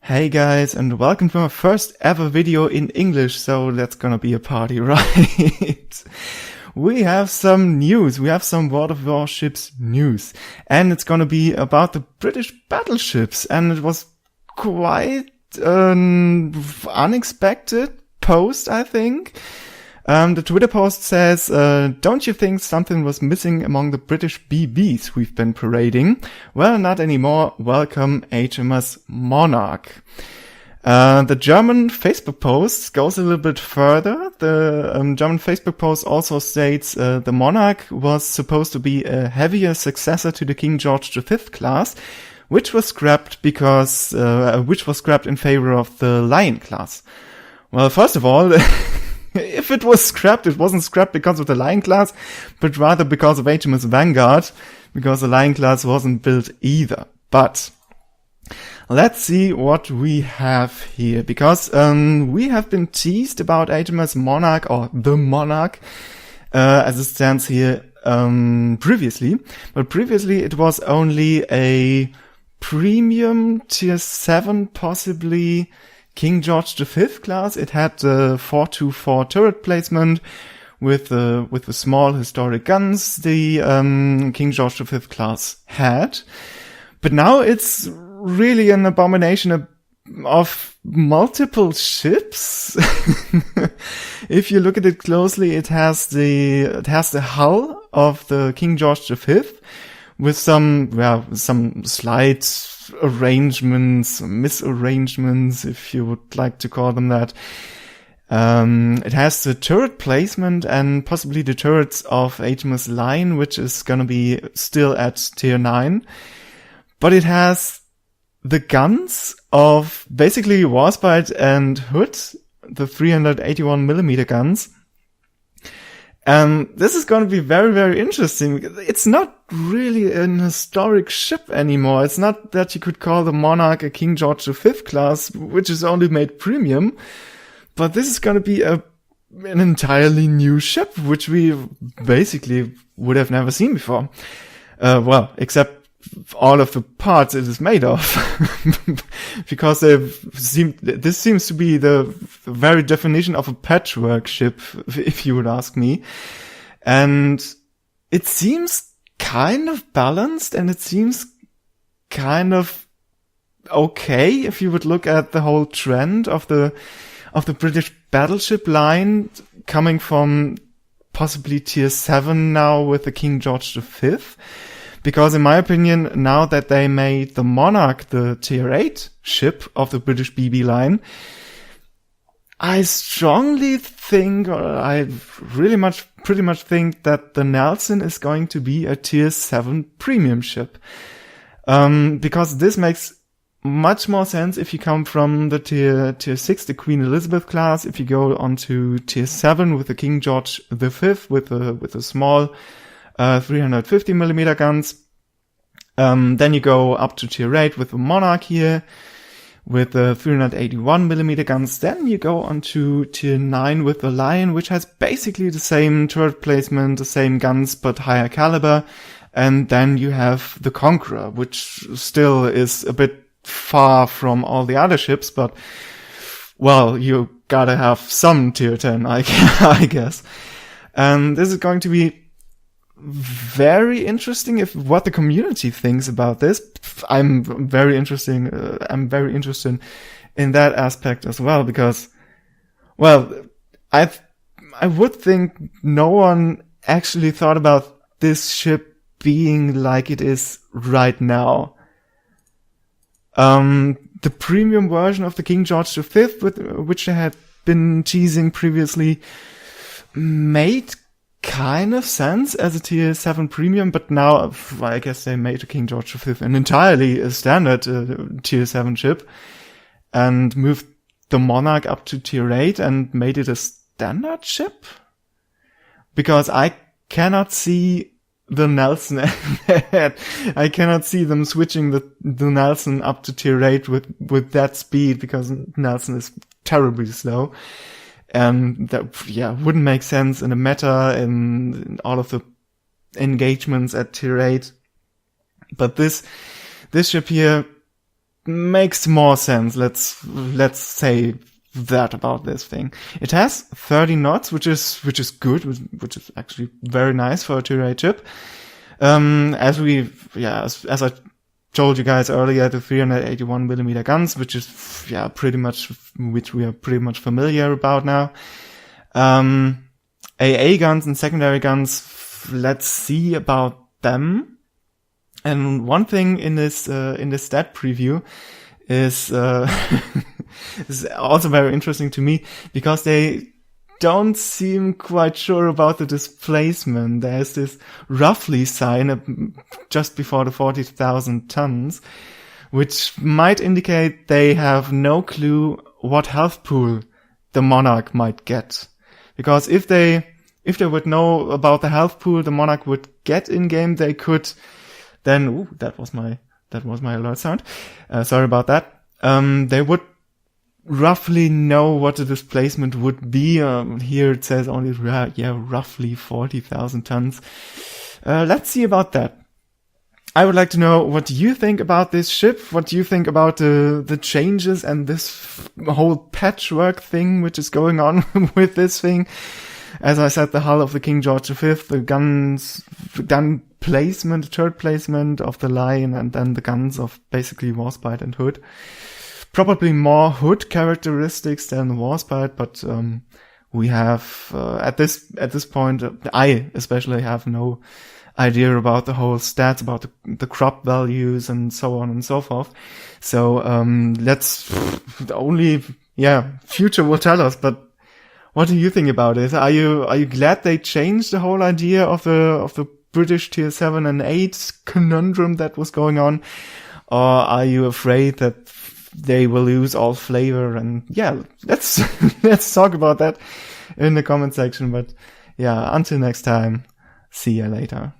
Hey guys, and welcome to my first ever video in English, so that's gonna be a party, right? We have some news, we have some World of Warships news, and it's gonna be about the British battleships, and it was quite an unexpected post, I think. The Twitter post says, don't you think something was missing among the British BBs we've been parading? Well, not anymore. Welcome HMS Monarch. The German Facebook post goes a little bit further. The German Facebook post also states, the Monarch was supposed to be a heavier successor to the King George V class, which was scrapped in favor of the Lion class. Well, first of all, if it was scrapped, it wasn't scrapped because of the Lion class, but rather because of HMS Vanguard, because the Lion class wasn't built either. But let's see what we have here, because we have been teased about HMS Monarch, or the Monarch, as it stands here previously. But previously it was only a premium tier 7, possibly King George V class. It had the 424 turret placement with the small historic guns the King George V class had. But now it's really an abomination of multiple ships. If you look at it closely, it has the hull of the King George V with some slight misarrangements, if you would like to call them that. It has the turret placement and possibly the turrets of HMS Lion, which is gonna be still at tier 9. But it has the guns of basically Warspite and Hood, the 381mm guns. This is going to be very, very interesting. It's not really an historic ship anymore. It's not that you could call the Monarch a King George V class, which is only made premium. But this is going to be an entirely new ship, which we basically would have never seen before. Well, except all of the parts it is made of. Because this seems to be the very definition of a patchwork ship, if you would ask me. And it seems kind of balanced, and it seems kind of okay if you would look at the whole trend of the British battleship line coming from possibly tier 7 now with the King George V. Because in my opinion, now that they made the Monarch the tier 8 ship of the British BB line, I strongly think, or I pretty much think that the Nelson is going to be a tier 7 premium ship. Because this makes much more sense if you come from the tier 6, the Queen Elizabeth class. If you go on to tier 7 with the King George V with a small 350mm guns. Then you go up to tier 8 with the Monarch here, with the 381mm guns. Then you go on to tier 9 with the Lion, which has basically the same turret placement, the same guns, but higher caliber. And then you have the Conqueror, which still is a bit far from all the other ships, but, well, you gotta have some tier 10, I guess. And this is going to be very interesting if what the community thinks about this. I'm very interested in that aspect as well, because, well, I would think no one actually thought about this ship being like it is right now. The premium version of the King George V, which they had been teasing previously, made kind of sense as a tier 7 premium, but now I guess they made a King George V an entirely a standard tier 7 ship and moved the Monarch up to tier 8 and made it a standard ship, because I cannot see the Nelson I cannot see them switching the Nelson up to tier 8 with that speed, because Nelson is terribly slow. And that, wouldn't make sense in the meta, in all of the engagements at tier 8. But this ship here makes more sense. Let's say that about this thing. It has 30 knots, which is good, which is actually very nice for a 2-rate ship. As I told you guys earlier, the 381mm guns, which we are pretty much familiar about now. AA guns and secondary guns, let's see about them. And one thing in this stat preview is is also very interesting to me, because they don't seem quite sure about the displacement. There's this roughly sign just before the 40,000 tons, which might indicate they have no clue what health pool the Monarch might get. Because if they would know about the health pool the Monarch would get in game, they could then, ooh, that was my alert sound. Sorry about that. They would roughly know what the displacement would be. Here it says only, roughly 40,000 tons. Let's see about that. I would like to know what you think about this ship. What do you think about the changes and this whole patchwork thing which is going on with this thing? As I said, the hull of the King George V, the gun placement, third placement of the line, and then the guns of basically Warspite and Hood. Probably more Hood characteristics than Warspite, but we have at this point, I especially have no idea about the whole stats, about the crop values and so on and so forth. So future will tell us. But what do you think about it? Are you glad they changed the whole idea of the British tier 7 and 8 conundrum that was going on, or are you afraid that they will lose all flavor? And yeah, let's talk about that in the comment section. But yeah, until next time, see you later.